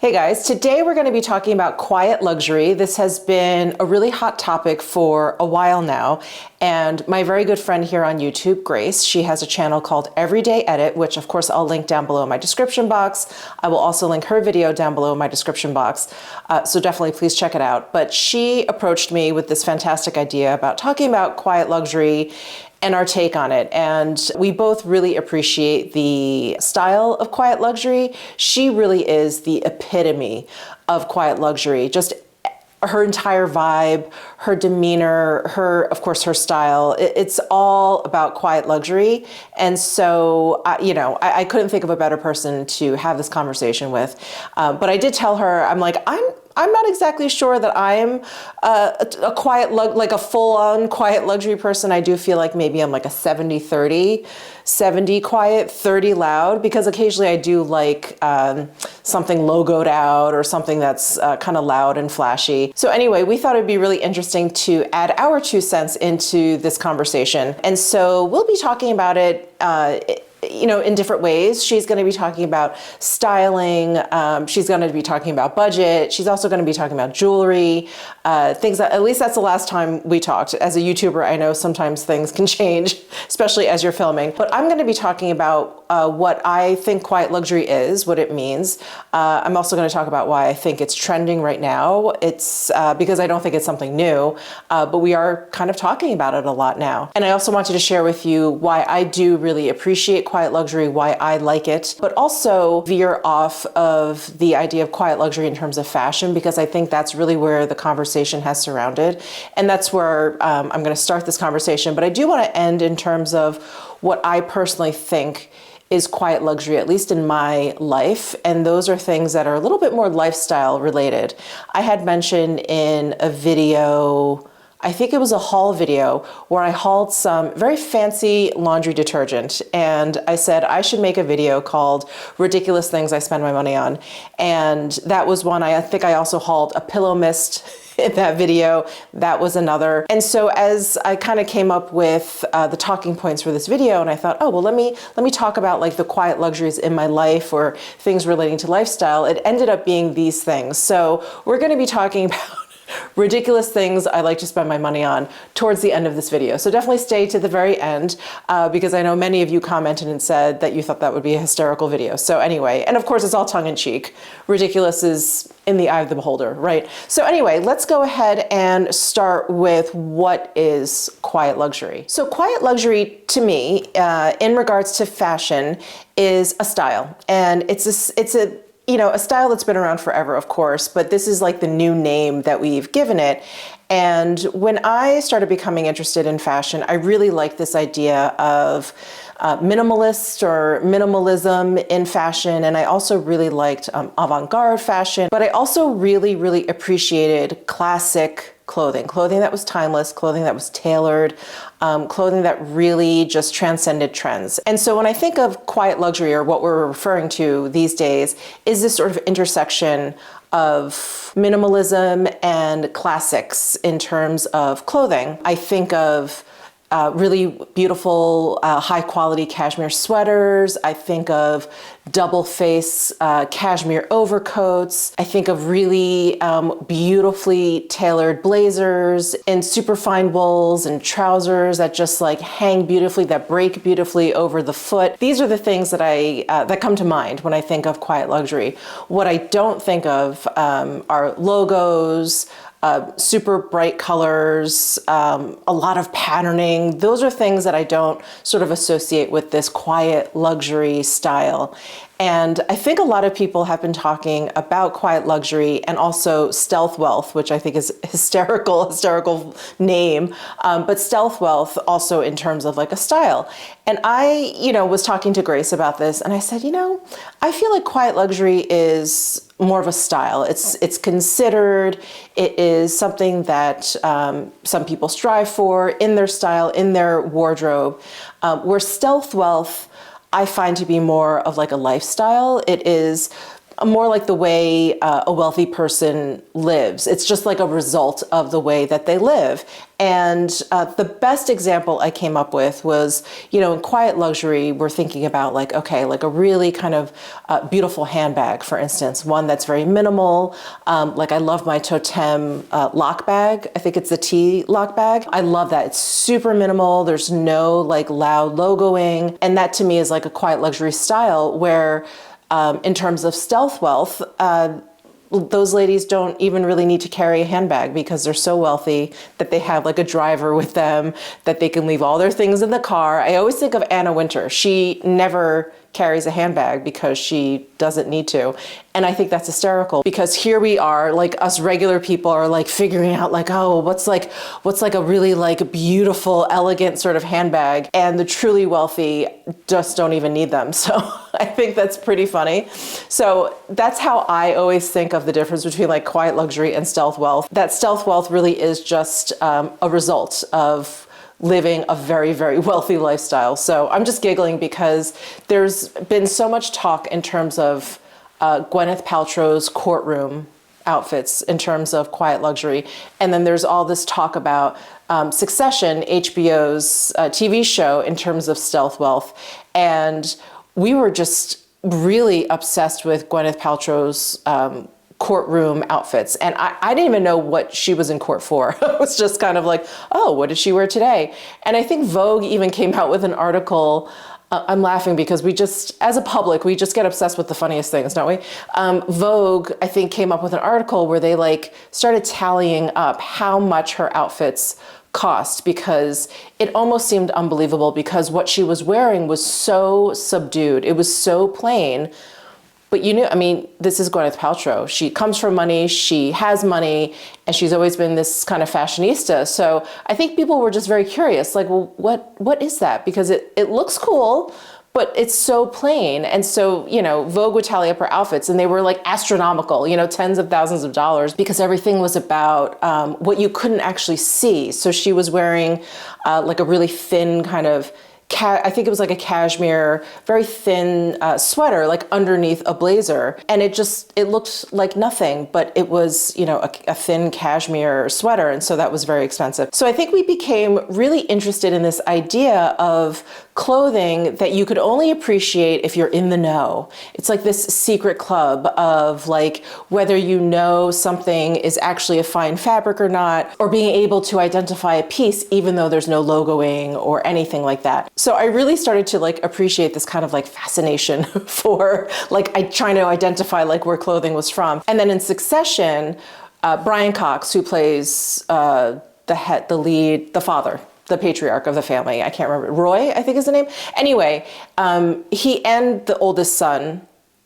Hey guys, today we're going to be talking about quiet luxury. This has been a really hot topic for a while now, and my very good friend here on YouTube, Grace, she has a channel called Everyday Edit, which of course I'll link down below in my description box. I will also link her video down below in my description box, so definitely please check it out. But she approached me with this fantastic idea about talking about quiet luxury and our take on it. And we both really appreciate the style of quiet luxury. She really is the epitome of quiet luxury. Just her entire vibe, her demeanor, of course, her style. It's all about quiet luxury. And so, I couldn't think of a better person to have this conversation with. But I did tell her, I'm like, I'm not exactly sure that I'm a like a full-on quiet luxury person. I do feel like maybe I'm like a 70-30, 70 quiet, 30 loud, because occasionally I do like something logoed out or something that's kind of loud and flashy. So anyway, we thought it'd be really interesting to add our 2 cents into this conversation. And so we'll be talking about it in different ways. She's going to be talking about styling. She's going to be talking about budget. She's also going to be talking about jewelry, things that, at least that's the last time we talked. As a YouTuber, I know sometimes things can change, especially as you're filming. But I'm going to be talking about what I think quiet luxury is, what it means. I'm also going to talk about why I think it's trending right now. It's because I don't think it's something new, but we are kind of talking about it a lot now. And I also wanted to share with you why I do really appreciate quiet luxury, why I like it, but also veer off of the idea of quiet luxury in terms of fashion, because I think that's really where the conversation has surrounded. And that's where I'm going to start this conversation. But I do want to end in terms of what I personally think is quiet luxury, at least in my life. And those are things that are a little bit more lifestyle related. I had mentioned in a video, I think it was a haul video, where I hauled some very fancy laundry detergent. And I said I should make a video called Ridiculous Things I Spend My Money On. And that was one. I think I also hauled a pillow mist in that video. That was another. And so as I kind of came up with the talking points for this video, and I thought, oh, well, let me talk about like the quiet luxuries in my life or things relating to lifestyle, it ended up being these things. So we're going to be talking about ridiculous things I like to spend my money on towards the end of this video. So definitely stay to the very end because I know many of you commented and said that you thought that would be a hysterical video. So anyway, and of course it's all tongue in cheek. Ridiculous is in the eye of the beholder, right? So anyway, let's go ahead and start with what is quiet luxury. So quiet luxury to me, in regards to fashion, is a style. And it's a style that's been around forever, of course, but this is like the new name that we've given it. And when I started becoming interested in fashion, I really liked this idea of minimalist or minimalism in fashion. And I also really liked avant-garde fashion, but I also really, really appreciated classic clothing that was timeless, clothing that was tailored, clothing that really just transcended trends. And so when I think of quiet luxury, or what we're referring to these days, is this sort of intersection of minimalism and classics in terms of clothing. I think of really beautiful, high quality cashmere sweaters. I think of double face cashmere overcoats. I think of really beautifully tailored blazers and super fine wools and trousers that just like hang beautifully, that break beautifully over the foot. These are the things that that come to mind when I think of quiet luxury. What I don't think of are logos, super bright colors, a lot of patterning. Those are things that I don't sort of associate with this quiet luxury style. And I think a lot of people have been talking about quiet luxury and also stealth wealth, which I think is a hysterical name, but stealth wealth also in terms of like a style. And I, was talking to Grace about this, and I said, I feel like quiet luxury is more of a style. It's considered, it is something that some people strive for in their style, in their wardrobe, where stealth wealth I find to be more of like a lifestyle. It is more like the way a wealthy person lives. It's just like a result of the way that they live. And the best example I came up with was, in quiet luxury, we're thinking about like, okay, like a really kind of beautiful handbag, for instance, one that's very minimal. Like I love my Totem lock bag. I think it's the T lock bag. I love that. It's super minimal. There's no like loud logoing. And that to me is like a quiet luxury style where in terms of stealth wealth, those ladies don't even really need to carry a handbag because they're so wealthy that they have like a driver with them, that they can leave all their things in the car. I always think of Anna Wintour. She never carries a handbag because she doesn't need to. And I think that's hysterical because here we are, like us regular people are like figuring out like, oh, what's like a really like beautiful, elegant sort of handbag. And the truly wealthy just don't even need them. So I think that's pretty funny. So that's how I always think of the difference between like quiet luxury and stealth wealth. That stealth wealth really is just a result of living a very, very wealthy lifestyle. So I'm just giggling because there's been so much talk in terms of Gwyneth Paltrow's courtroom outfits in terms of quiet luxury. And then there's all this talk about Succession, HBO's TV show, in terms of stealth wealth. And we were just really obsessed with Gwyneth Paltrow's courtroom outfits. And I didn't even know what she was in court for. It was just kind of like, oh, what did she wear today? And I think Vogue even came out with an article. I'm laughing because we just, as a public, we just get obsessed with the funniest things, don't we? Vogue, I think, came up with an article where they like started tallying up how much her outfits cost because it almost seemed unbelievable because what she was wearing was so subdued. It was so plain. But this is Gwyneth Paltrow. She comes from money, she has money, and she's always been this kind of fashionista. So I think people were just very curious, like, well, what is that? Because it looks cool, but it's so plain. And so, Vogue would tally up her outfits and they were like astronomical, tens of thousands of dollars because everything was about what you couldn't actually see. So she was wearing like a really thin kind of I think it was like a cashmere, very thin sweater, like underneath a blazer. And it looked like nothing, but it was, a thin cashmere sweater. And so that was very expensive. So I think we became really interested in this idea of clothing that you could only appreciate if you're in the know. It's like this secret club of like whether something is actually a fine fabric or not, or being able to identify a piece even though there's no logoing or anything like that. So I really started to like appreciate this kind of like fascination for like trying to identify like where clothing was from. And then in Succession, Brian Cox, who plays the father, the patriarch of the family, I can't remember, Roy, I think is the name. Anyway, he and the oldest son,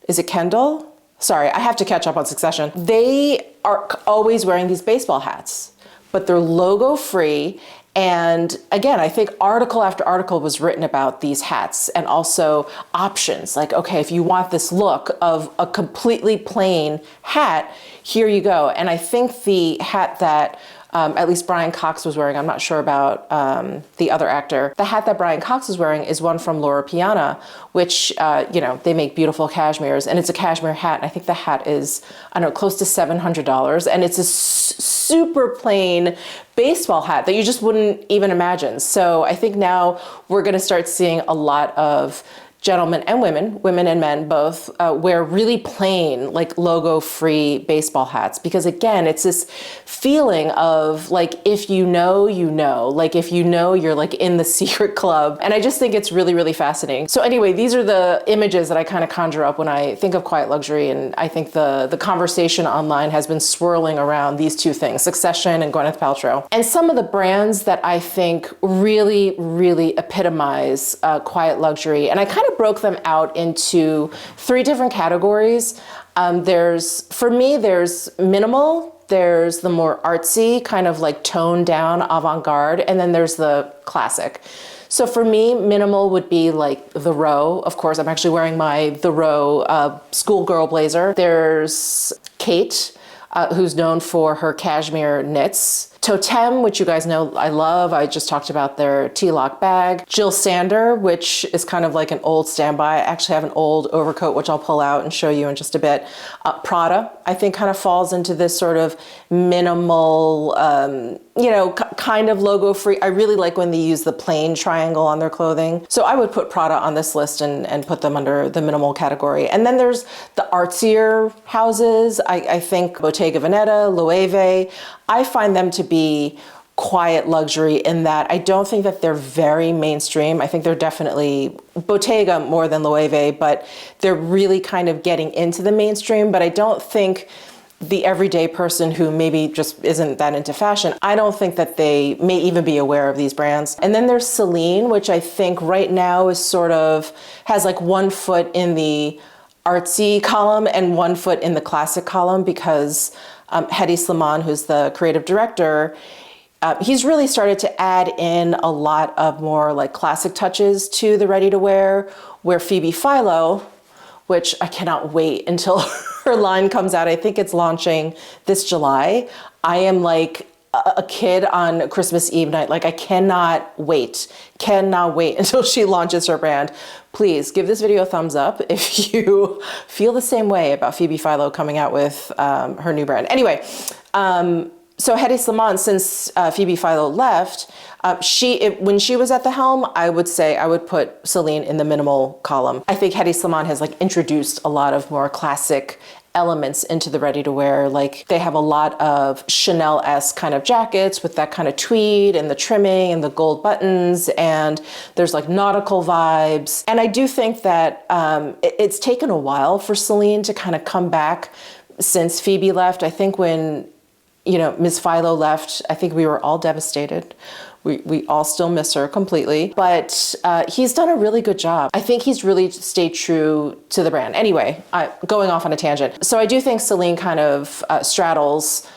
is it Kendall? Sorry, I have to catch up on Succession. They are always wearing these baseball hats, but they're logo free. And again, I think article after article was written about these hats and also options. Like, okay, if you want this look of a completely plain hat, here you go. And I think the hat that at least Brian Cox was wearing, I'm not sure about the other actor. The hat that Brian Cox is wearing is one from Loro Piana, which, they make beautiful cashmeres, and it's a cashmere hat. And I think the hat is, close to $700. And it's a super plain baseball hat that you just wouldn't even imagine. So I think now we're going to start seeing a lot of gentlemen and women and men both, wear really plain, like logo-free baseball hats. Because again, it's this feeling of like, if you know, like if you're like in the secret club. And I just think it's really, really fascinating. So anyway, these are the images that I kind of conjure up when I think of quiet luxury. And I think the conversation online has been swirling around these two things, Succession and Gwyneth Paltrow. And some of the brands that I think really, really epitomize quiet luxury, and I kind of broke them out into three different categories. There's minimal, there's the more artsy, kind of like toned down avant-garde, and then there's the classic. So for me, minimal would be like the Row. Of course, I'm actually wearing my The Row schoolgirl blazer. There's Kate, who's known for her cashmere knits. Totem, which you guys know I love. I just talked about their T-lock bag. Jill Sander, which is kind of like an old standby. I actually have an old overcoat, which I'll pull out and show you in just a bit. Prada, I think kind of falls into this sort of minimal, you know, kind of logo free. I really like when they use the plain triangle on their clothing. So I would put Prada on this list and put them under the minimal category. And then there's the artsier houses. I think Bottega Veneta, Loewe. I find them to be quiet luxury in that I don't think that they're very mainstream. I think they're definitely Bottega more than Loewe, but they're really kind of getting into the mainstream. But I don't think the everyday person who maybe just isn't that into fashion, I don't think that they may even be aware of these brands. And then there's Celine, which I think right now is sort of, has like one foot in the artsy column and one foot in the classic column because Hedi Slimane, who's the creative director, he's really started to add in a lot of more like classic touches to the ready-to-wear, where Phoebe Philo, which I cannot wait until her line comes out. I think it's launching this July. I am like a kid on Christmas Eve night. Like I cannot wait until she launches her brand. Please give this video a thumbs up if you feel the same way about Phoebe Philo coming out with her new brand. Anyway, so Hedi Slimane, since Phoebe Philo left, when she was at the helm, I would say I would put Celine in the minimal column. I think Hedi Slimane has like introduced a lot of more classic elements into the ready-to-wear. Like they have a lot of Chanel-esque kind of jackets with that kind of tweed and the trimming and the gold buttons, and there's like nautical vibes. And I do think that it's taken a while for Celine to kind of come back since Phoebe left. I think when, you know, Ms. Philo left, I think we were all devastated. We all still miss her completely, but he's done a really good job. I think he's really stayed true to the brand. Anyway, going off on a tangent. So I do think Celine kind of straddles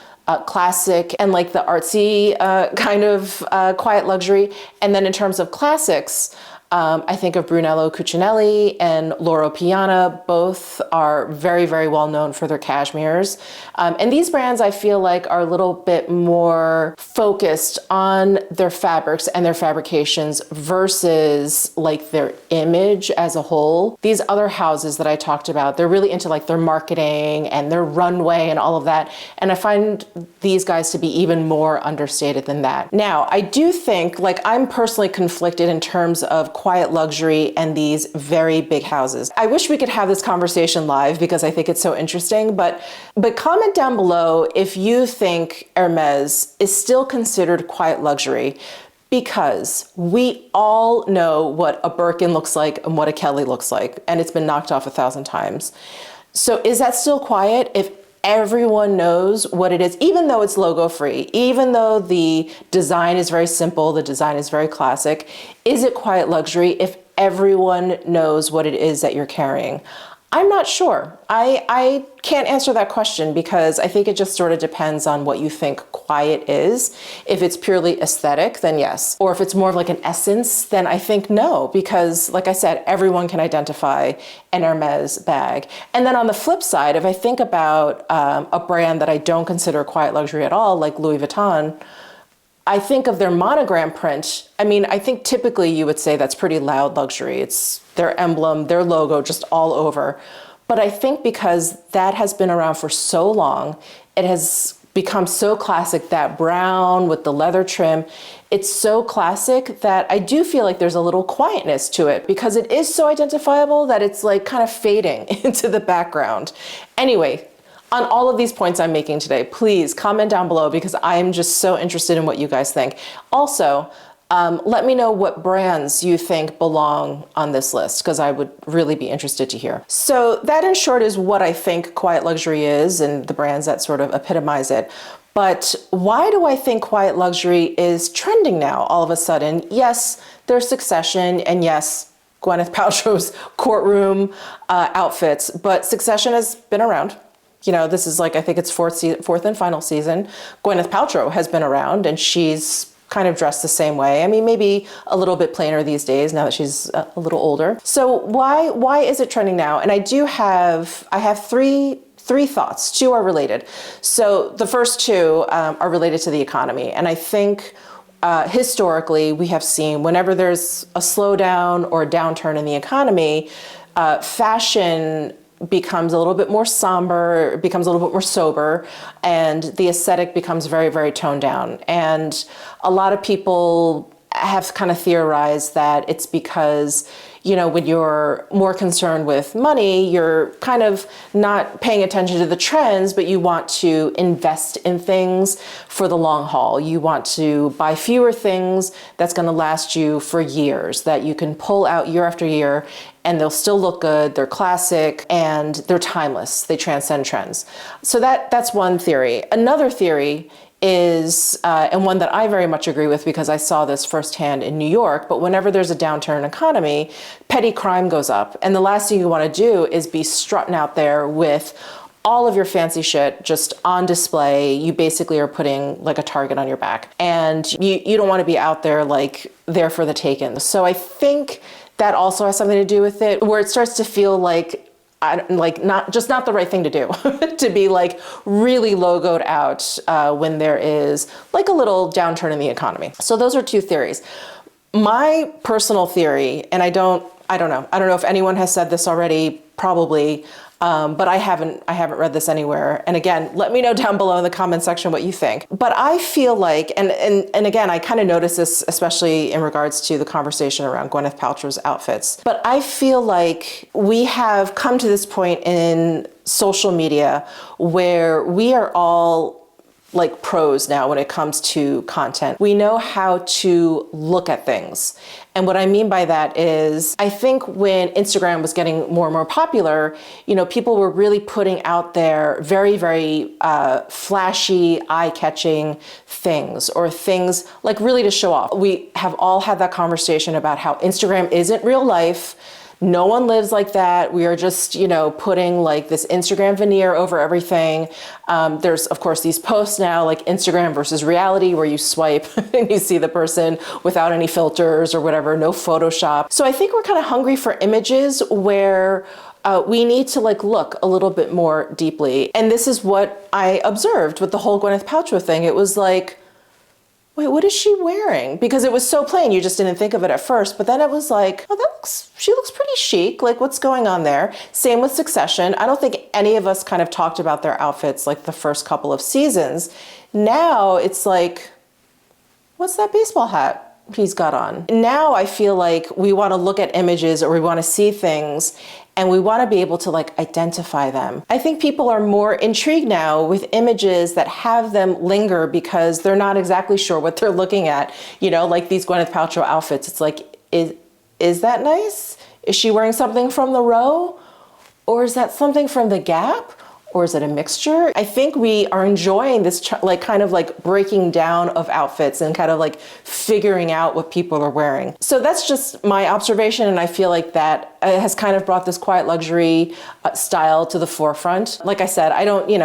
classic and like the artsy kind of quiet luxury. And then in terms of classics, I think of Brunello Cucinelli and Loro Piana. Both are very, very well known for their cashmeres. And these brands I feel like are a little bit more focused on their fabrics and their fabrications versus like their image as a whole. These other houses that I talked about, they're really into like their marketing and their runway and all of that. And I find these guys to be even more understated than that. Now, I do think, like, I'm personally conflicted in terms of quiet luxury and these very big houses. I wish we could have this conversation live because I think it's so interesting, but comment down below if you think Hermes is still considered quiet luxury, because we all know what a Birkin looks like and what a Kelly looks like, and it's been knocked off 1,000 times. So is that still quiet if everyone knows what it is, even though it's logo free, even though the design is very simple, the design is very classic? Is it quiet luxury if everyone knows what it is that you're carrying? I'm not sure. I can't answer that question because I think it just sort of depends on what you think quiet is. If it's purely aesthetic, then yes. Or if it's more of like an essence, then I think no, because like I said, everyone can identify an Hermes bag. And then on the flip side, if I think about a brand that I don't consider quiet luxury at all, like Louis Vuitton, I think of their monogram print. I mean, I think typically you would say that's pretty loud luxury. It's their emblem, their logo just all over. But I think because that has been around for so long, it has become so classic, that brown with the leather trim. It's so classic that I do feel like there's a little quietness to it because it is so identifiable that it's like kind of fading into the background. Anyway, on all of these points I'm making today, please comment down below because I'm just so interested in what you guys think. Also, let me know what brands you think belong on this list because I would really be interested to hear. So that in short is what I think quiet luxury is and the brands that sort of epitomize it. But why do I think quiet luxury is trending now all of a sudden? Yes, there's Succession, and yes, Gwyneth Paltrow's courtroom outfits, but Succession has been around. You know, this is like, I think it's fourth and final season. Gwyneth Paltrow has been around and she's kind of dressed the same way. I mean, maybe a little bit plainer these days now that she's a little older. So why is it trending now? And I have three three thoughts. Two are related. So the first two are related to the economy. And I think historically we have seen whenever there's a slowdown or a downturn in the economy, fashion becomes a little bit more somber, it becomes a little bit more sober, and the aesthetic becomes very, very toned down. And a lot of people have kind of theorized that it's because, you know, when you're more concerned with money, you're kind of not paying attention to the trends, but you want to invest in things for the long haul. You want to buy fewer things that's going to last you for years, that you can pull out year after year and they'll still look good, they're classic, and they're timeless. They transcend trends. So that's one theory. Another theory is, and one that I very much agree with because I saw this firsthand in New York, but whenever there's a downturn in economy, petty crime goes up. And the last thing you want to do is be strutting out there with all of your fancy shit just on display. You basically are putting like a target on your back. And you don't want to be out there like there for the taking. So I think that also has something to do with it, where it starts to feel like not the right thing to do to be like really logoed out when there is like a little downturn in the economy. So those are two theories. My personal theory, and I don't know if anyone has said this already, probably, but I haven't read this anywhere. And again, let me know down below in the comment section what you think. But I feel like, and again, I kind of noticed this, especially in regards to the conversation around Gwyneth Paltrow's outfits. But I feel like we have come to this point in social media where we are all like pros now when it comes to content. We know how to look at things. And what I mean by that is, I think when Instagram was getting more and more popular, you know, people were really putting out there very, very flashy, eye-catching things, or things like really to show off. We have all had that conversation about how Instagram isn't real life. No one lives like that. We are just, you know, putting like this Instagram veneer over everything. There's, of course, these posts now like Instagram versus reality, where you swipe and you see the person without any filters or whatever, no Photoshop. So I think we're kind of hungry for images where we need to like look a little bit more deeply. And this is what I observed with the whole Gwyneth Paltrow thing. It was like, wait, what is she wearing? Because it was so plain, you just didn't think of it at first. But then it was like, oh, she looks pretty chic. Like, what's going on there? Same with Succession. I don't think any of us kind of talked about their outfits like the first couple of seasons. Now it's like, what's that baseball hat he's got on? Now I feel like we want to look at images, or we want to see things, and we want to be able to like identify them. I think people are more intrigued now with images that have them linger because they're not exactly sure what they're looking at. You know, like these Gwyneth Paltrow outfits. It's like, is that nice? Is she wearing something from the Row? Or is that something from the Gap? Or is it a mixture? I think we are enjoying this like kind of like breaking down of outfits and kind of like figuring out what people are wearing. So that's just my observation, and I feel like that has kind of brought this quiet luxury style to the forefront. Like I said,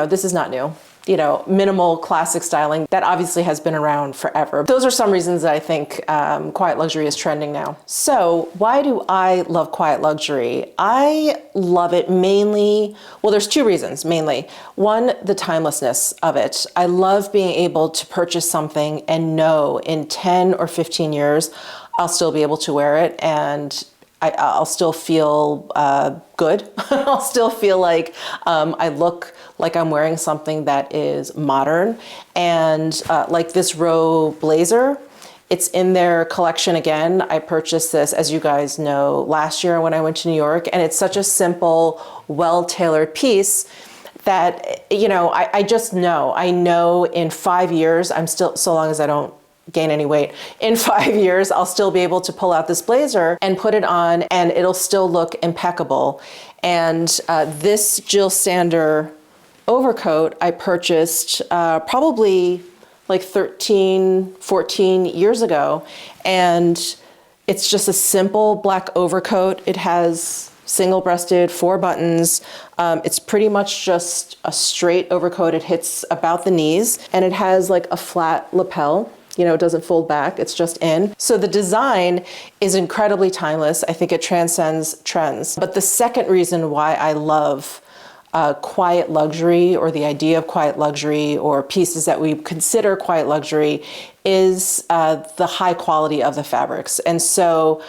this is not new. You know, minimal classic styling that obviously has been around forever. Those are some reasons that I think quiet luxury is trending now. So why do I love quiet luxury? I love it mainly, well, there's two reasons mainly. One, the timelessness of it. I love being able to purchase something and know in 10 or 15 years, I'll still be able to wear it, and I'll still feel good. I'll still feel like I look like I'm wearing something that is modern. And like this Row blazer, it's in their collection again. I purchased this, as you guys know, last year when I went to New York, and it's such a simple, well-tailored piece that, you know, I just know. I know in 5 years, I'm still, so long as I don't gain any weight, in 5 years, I'll still be able to pull out this blazer and put it on, and it'll still look impeccable. And this Jill Sander overcoat I purchased probably like 13, 14 years ago. And it's just a simple black overcoat. It has single-breasted, 4 buttons. It's pretty much just a straight overcoat. It hits about the knees, and it has like a flat lapel. You know, it doesn't fold back, it's just in. So the design is incredibly timeless. I think it transcends trends. But the second reason why I love quiet luxury, or the idea of quiet luxury, or pieces that we consider quiet luxury, is the high quality of the fabrics. And so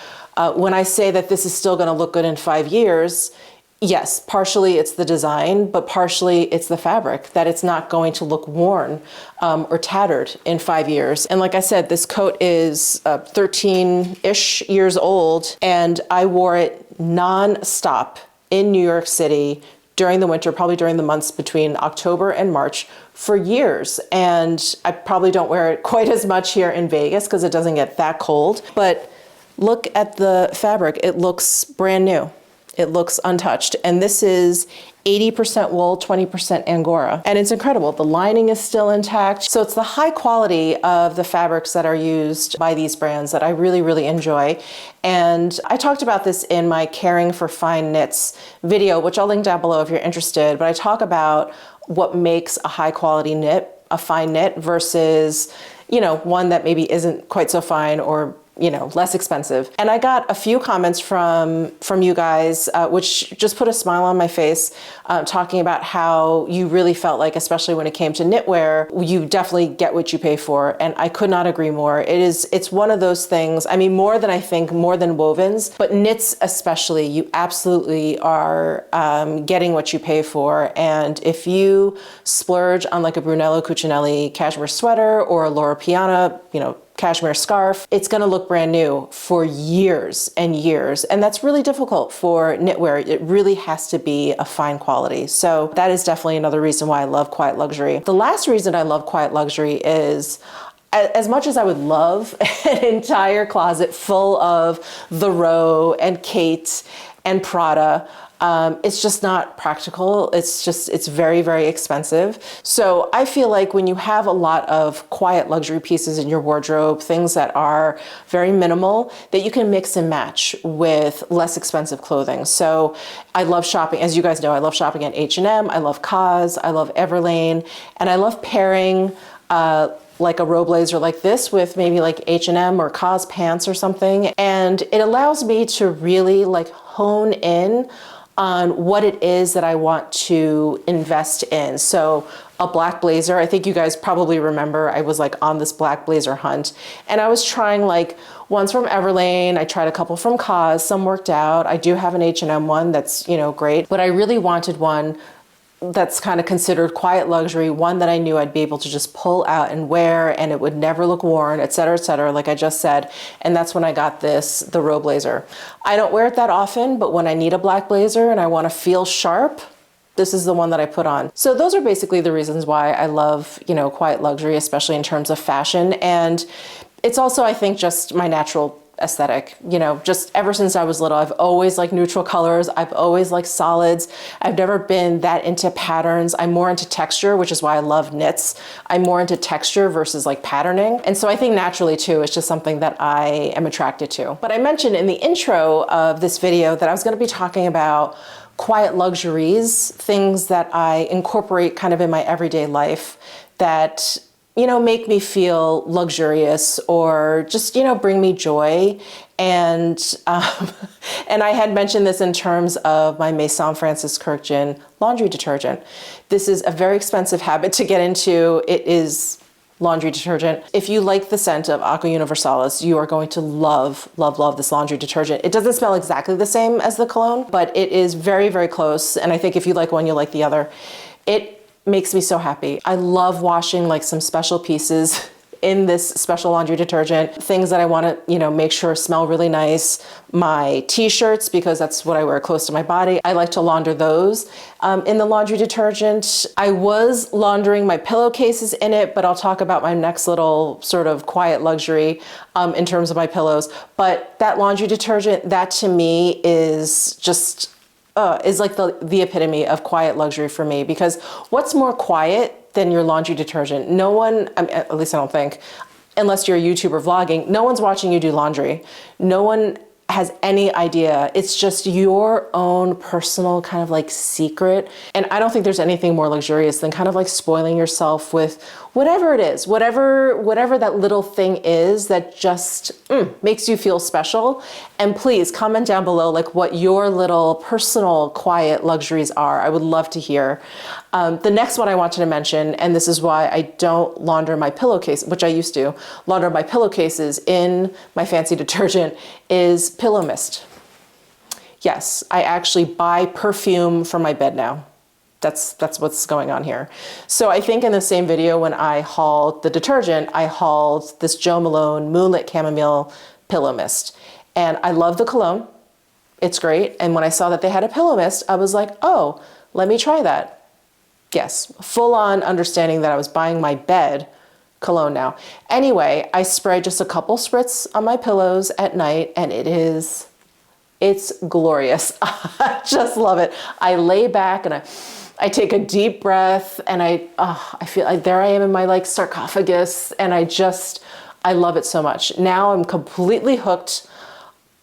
when I say that this is still going to look good in 5 years, yes, partially it's the design, but partially it's the fabric, that it's not going to look worn or tattered in 5 years. And like I said, this coat is 13-ish years old, and I wore it non-stop in New York City during the winter, probably during the months between October and March, for years. And I probably don't wear it quite as much here in Vegas because it doesn't get that cold. But look at the fabric. It looks brand new. It looks untouched. And this is 80% wool, 20% Angora. And it's incredible. The lining is still intact. So it's the high quality of the fabrics that are used by these brands that I really, really enjoy. And I talked about this in my Caring for Fine Knits video, which I'll link down below if you're interested. But I talk about what makes a high quality knit, a fine knit, versus, you know, one that maybe isn't quite so fine, or, you know, less expensive. And I got a few comments from you guys, which just put a smile on my face, talking about how you really felt like, especially when it came to knitwear, you definitely get what you pay for. And I could not agree more. It's one of those things, I mean, more than wovens, but knits especially, you absolutely are getting what you pay for. And if you splurge on like a Brunello Cucinelli cashmere sweater or a Loro Piana, you know, cashmere scarf, it's going to look brand new for years and years. And that's really difficult for knitwear. It really has to be a fine quality. So that is definitely another reason why I love quiet luxury. The last reason I love quiet luxury is, as much as I would love an entire closet full of The Row and Kate and Prada, it's just not practical. It's very, very expensive. So I feel like when you have a lot of quiet luxury pieces in your wardrobe, things that are very minimal, that you can mix and match with less expensive clothing. So I love shopping, as you guys know, I love shopping at H&M, I love COS, I love Everlane, and I love pairing like a robe blazer like this with maybe like H&M or COS pants or something. And it allows me to really like hone in on what it is that I want to invest in. So a black blazer, I think you guys probably remember I was like on this black blazer hunt, and I was trying like ones from Everlane, I tried a couple from COS, some worked out. I do have an H&M one that's, you know, great, but I really wanted one that's kind of considered quiet luxury, one that I knew I'd be able to just pull out and wear and it would never look worn, et cetera, like I just said. And that's when I got the Row blazer. I don't wear it that often, but when I need a black blazer and I want to feel sharp, this is the one that I put on. So those are basically the reasons why I love, you know, quiet luxury, especially in terms of fashion. And it's also, I think, just my natural aesthetic. You know, just ever since I was little, I've always liked neutral colors. I've always liked solids. I've never been that into patterns. I'm more into texture, which is why I love knits. I'm more into texture versus like patterning. And so I think naturally too, it's just something that I am attracted to. But I mentioned in the intro of this video that I was going to be talking about quiet luxuries, things that I incorporate kind of in my everyday life that, you know, make me feel luxurious or just, you know, bring me joy. And and I had mentioned this in terms of my Maison Francis Kurkdjian laundry detergent. This is a very expensive habit to get into. It is laundry detergent. If you like the scent of Aqua Universalis, you are going to love, love, love this laundry detergent. It doesn't smell exactly the same as the cologne, but it is very, very close. And I think if you like one, you'll like the other. It makes me so happy. I love washing like some special pieces in this special laundry detergent, things that I want to, you know, make sure smell really nice. My t-shirts, because that's what I wear close to my body, I like to launder those in the laundry detergent. I was laundering my pillowcases in it, but I'll talk about my next little sort of quiet luxury in terms of my pillows. But that laundry detergent, that to me is just is like the epitome of quiet luxury for me, because what's more quiet than your laundry detergent? No one, I mean, at least I don't think, unless you're a YouTuber vlogging, no one's watching you do laundry. No one has any idea. It's just your own personal kind of like secret. And I don't think there's anything more luxurious than kind of like spoiling yourself with whatever it is, whatever that little thing is that just makes you feel special. And please comment down below like what your little personal quiet luxuries are. I would love to hear. The next one I wanted to mention, and this is why I don't launder my pillowcase, which I used to launder my pillowcases in my fancy detergent, is pillow mist. Yes, I actually buy perfume for my bed now. That's what's going on here. So I think in the same video when I hauled the detergent, I hauled this Jo Malone Moonlit Chamomile Pillow Mist. And I love the cologne. It's great. And when I saw that they had a pillow mist, I was like, oh, let me try that. Yes, full on understanding that I was buying my bed cologne now. Anyway, I spray just a couple spritz on my pillows at night and it's glorious. I just love it. I lay back and I take a deep breath and I feel like there I am in my like sarcophagus and I love it so much. Now I'm completely hooked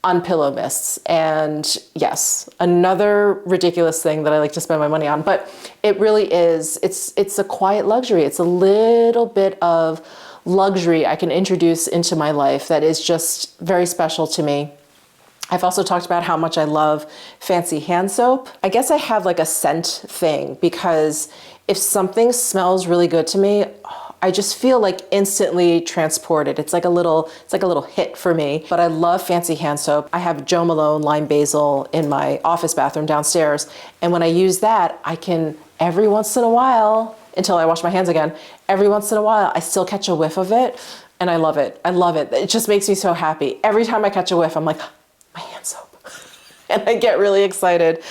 on pillow mists. And yes, another ridiculous thing that I like to spend my money on, but it really is, it's a quiet luxury. It's a little bit of luxury I can introduce into my life that is just very special to me. I've also talked about how much I love fancy hand soap. I guess I have like a scent thing because if something smells really good to me, I just feel like instantly transported. It's like a little hit for me. But I love fancy hand soap. I have Jo Malone Lime Basil in my office bathroom downstairs. And when I use that, I can every once in a while, until I wash my hands again, every once in a while, I still catch a whiff of it. And I love it. I love it. It just makes me so happy. Every time I catch a whiff, I'm like, my hand soap. And I get really excited.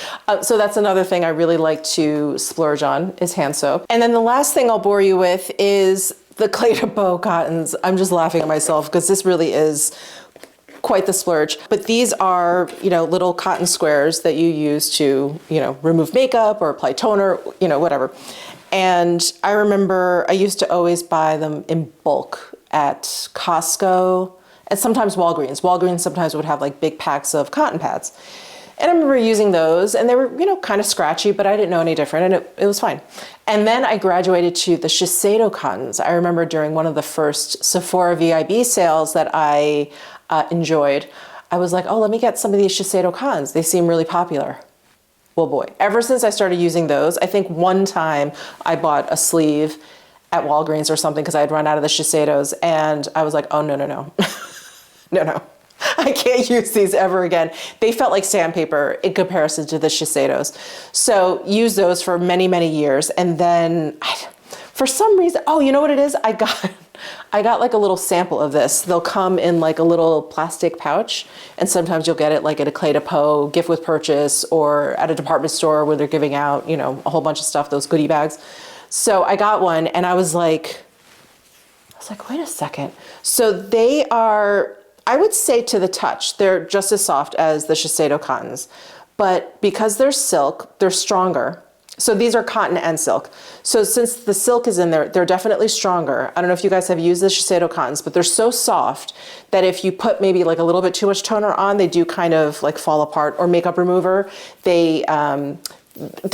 So that's another thing I really like to splurge on is hand soap. And then the last thing I'll bore you with is the Clé de Peau cottons. I'm just laughing at myself because this really is quite the splurge. But these are, little cotton squares that you use to, remove makeup or apply toner, whatever. And I remember I used to always buy them in bulk at Costco and sometimes Walgreens. Walgreens sometimes would have like big packs of cotton pads. And I remember using those and they were, kind of scratchy, but I didn't know any different and it was fine. And then I graduated to the Shiseido cottons. I remember during one of the first Sephora VIB sales that I enjoyed, I was like, oh, let me get some of these Shiseido cottons. They seem really popular. Well, boy, ever since I started using those, I think one time I bought a sleeve at Walgreens or something because I had run out of the Shiseidos and I was like, oh, no. No, I can't use these ever again. They felt like sandpaper in comparison to the Shiseidos. So use those for many, many years. And then for some reason, oh, you know what it is? I got like a little sample of this. They'll come in like a little plastic pouch. And sometimes you'll get it like at a Clé de Peau gift with purchase or at a department store where they're giving out, a whole bunch of stuff, those goodie bags. So I got one and I was like, wait a second. So they are, I would say to the touch, they're just as soft as the Shiseido cottons, but because they're silk, they're stronger. So these are cotton and silk. So since the silk is in there, they're definitely stronger. I don't know if you guys have used the Shiseido cottons, but they're so soft that if you put maybe like a little bit too much toner on, they do kind of like fall apart, or makeup remover. They're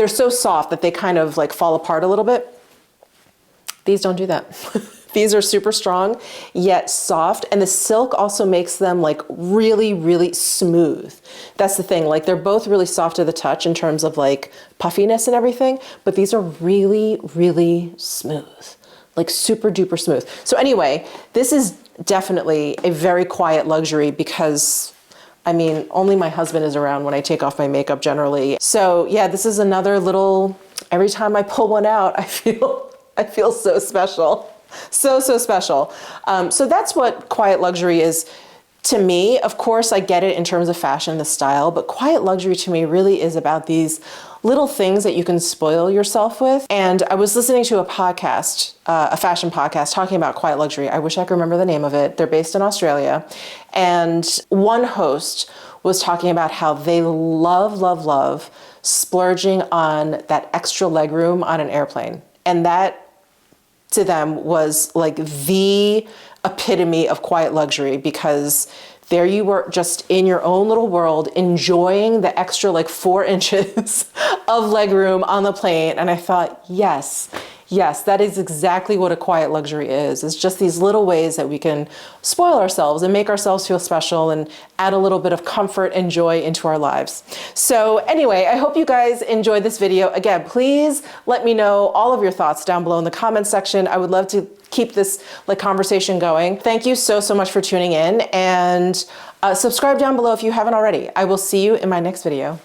so soft that they kind of like fall apart a little bit. These don't do that. These are super strong, yet soft. And the silk also makes them like really, really smooth. That's the thing. Like they're both really soft to the touch in terms of like puffiness and everything, but these are really, really smooth, like super duper smooth. So anyway, this is definitely a very quiet luxury because only my husband is around when I take off my makeup generally. So yeah, this is another little, every time I pull one out, I feel so special. So special. So that's what quiet luxury is to me. Of course, I get it in terms of fashion, the style, but quiet luxury to me really is about these little things that you can spoil yourself with. And I was listening to a podcast, a fashion podcast talking about quiet luxury. I wish I could remember the name of it. They're based in Australia. And one host was talking about how they love splurging on that extra legroom on an airplane. And that to them was like the epitome of quiet luxury because there you were just in your own little world, enjoying the extra like 4 inches of legroom on the plane. And I thought, yes, yes, that is exactly what a quiet luxury is. It's just these little ways that we can spoil ourselves and make ourselves feel special and add a little bit of comfort and joy into our lives. So anyway, I hope you guys enjoyed this video. Again, please let me know all of your thoughts down below in the comments section. I would love to keep this like conversation going. Thank you so much for tuning in, and subscribe down below if you haven't already. I will see you in my next video.